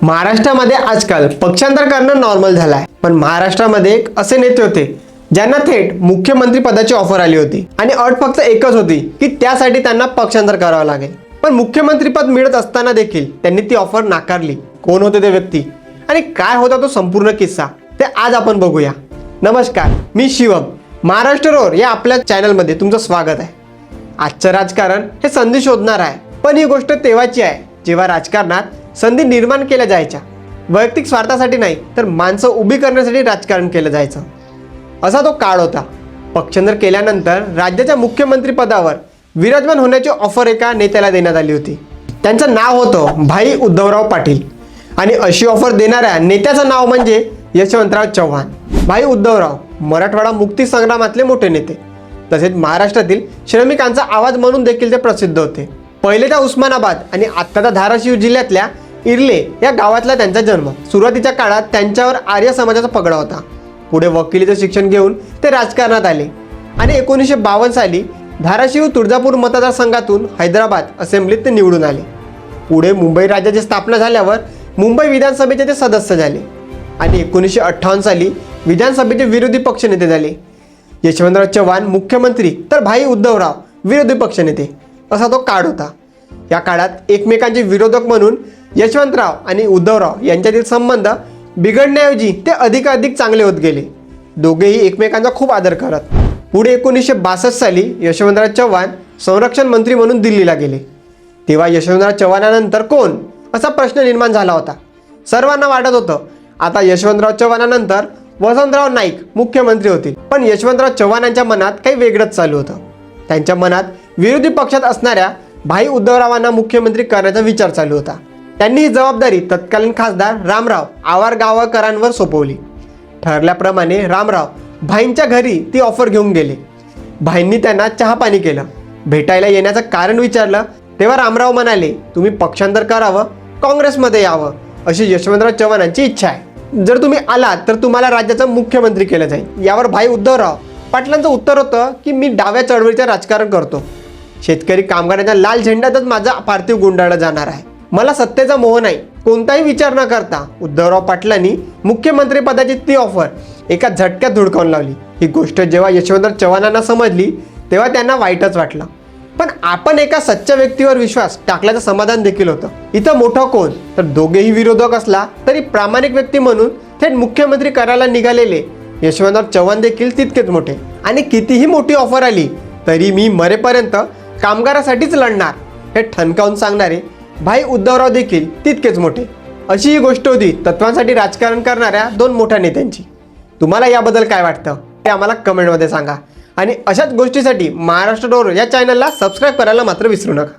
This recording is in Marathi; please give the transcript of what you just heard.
महाराष्ट्रामध्ये आजकाल पक्षांतर करणं नॉर्मल झालं आहे, पण महाराष्ट्रामध्ये एक असे नेते होते ज्यांना थेट मुख्यमंत्री पदाची ऑफर आली होती आणि अट फक्त एकच होती की त्यासाठी त्यांना पक्षांतर करावं लागेल। पण मुख्यमंत्री पद मिळत असताना देखील त्यांनी ती ऑफर नाकारली। कोण होते ते व्यक्ती आणि काय होता तो संपूर्ण किस्सा ते आज आपण बघूया। नमस्कार, मी शिवम, महाराष्ट्र रोर या आपल्या चॅनलमध्ये तुमचं स्वागत आहे। आजचं राजकारण हे संधी शोधणार आहे, पण ही गोष्ट तेव्हाची आहे जेव्हा राजकारणात संधी निर्माण केल्या जायच्या। वैयक्तिक स्वार्थासाठी नाही तर माणसं उभी करण्यासाठी राजकारण केलं जायचं। असा तो काळ होता। पक्षांतर केल्यानंतर राज्याच्या मुख्यमंत्री पदावर विराजमान होण्याची ऑफर एका नेत्याला देण्यात आली होती। त्यांचं नाव होतं भाई उद्धवराव पाटील आणि अशी ऑफर देणाऱ्या नेत्याचं नाव म्हणजे यशवंतराव चव्हाण। भाई उद्धवराव मराठवाडा मुक्ती संग्रामातले मोठे नेते, तसेच महाराष्ट्रातील श्रमिकांचा आवाज म्हणून देखील ते प्रसिद्ध होते। पहिले त्या उस्मानाबाद आणि आत्ताचा धाराशिव जिल्ह्यातल्या इर्ले या गावातला त्यांचा जन्म। सुरुवातीच्या काळात त्यांच्यावर आर्य समाजाचा पगडा होता। पुढे वकिलीचं शिक्षण घेऊन ते राजकारणात आले आणि 1952 साली धाराशिव तुळजापूर मतदारसंघातून हैदराबाद असेंब्लीत ते निवडून आले। पुढे मुंबई राज्याची स्थापना झाल्यावर मुंबई विधानसभेचे ते सदस्य झाले आणि 1958 साली विधानसभेचे विरोधी पक्षनेते झाले। यशवंतराव चव्हाण मुख्यमंत्री तर भाई उद्धवराव विरोधी पक्षनेते, असा तो काळ होता। या काळात एकमेकांचे विरोधक म्हणून यशवंतराव आणि उद्धवराव यांच्यातील संबंध बिघडण्याऐवजी ते अधिकाधिक चांगले होत गेले। दोघेही एकमेकांचा खूप आदर करत। पुढे 1962 साली यशवंतराव चव्हाण संरक्षण मंत्री म्हणून दिल्लीला गेले। तेव्हा यशवंतराव चव्हाणानंतर कोण असा प्रश्न निर्माण झाला होता। सर्वांना वाटत होतं आता यशवंतराव चव्हाणानंतर वसंतराव नाईक मुख्यमंत्री होतील, पण यशवंतराव चव्हाणांच्या मनात काही वेगळंच चालू होतं। त्यांच्या मनात विरोधी पक्षात असणाऱ्या भाई उद्धवरावांना मुख्यमंत्री करण्याचा विचार चालू होता। त्यांनी ही जबाबदारी तत्कालीन खासदार रामराव आवारगावकरांवर सोपवली। ठरल्याप्रमाणे रामराव भाईंच्या घरी ती ऑफर घेऊन गेले। भाईंनी त्यांना चहा पाणी केलं, भेटायला येण्याचं कारण विचारलं तेव्हा रामराव म्हणाले, तुम्ही पक्षांतर करावं, काँग्रेसमध्ये यावं अशी यशवंतराव चव्हाणांची इच्छा आहे। जर तुम्ही आलात तर तुम्हाला राज्याचं मुख्यमंत्री केलं जाईल। यावर भाई उद्धवराव पाटलांचं उत्तर होतं की मी डाव्या चळवळीचं राजकारण करतो। शेतकरी कामगारांच्या लाल झेंड्यातच माझा पार्थिव गुंडाळलं जाणार आहे। मला सत्तेचा मोह नाही। कोणताही विचार न करता उद्धवराव पाटलांनी मुख्यमंत्री पदाची ती ऑफर एका झटक्यात धुडकावून लावली। ही गोष्ट जेव्हा यशवंतराव चव्हाणांना समजली तेव्हा त्यांना वाईटच वाटलं, पण आपण एका सच्च्या व्यक्तीवर विश्वास टाकल्याचं समाधान देखील होतं। इथं मोठं कोण तर दोघेही विरोधक असला तरी प्रामाणिक व्यक्ती म्हणून थेट मुख्यमंत्री करायला निघालेले यशवंतराव चव्हाण देखील तितकेच मोठे। आणि कितीही मोठी ऑफर आली तरी मी मरेपर्यंत कामगारासाठीच लढणार हे ठणकावून सांगणारे भाई उद्धवराव देखील तितकेच मोठे। अशी ही गोष्ट होती तत्वांसाठी राजकारण करणाऱ्या दोन मोठ्या नेत्यांची। तुम्हाला याबद्दल काय वाटतं ते आम्हाला कमेंटमध्ये सांगा आणि अशाच गोष्टीसाठी महाराष्ट्र रोर या चॅनलला सबस्क्राईब करायला मात्र विसरू नका।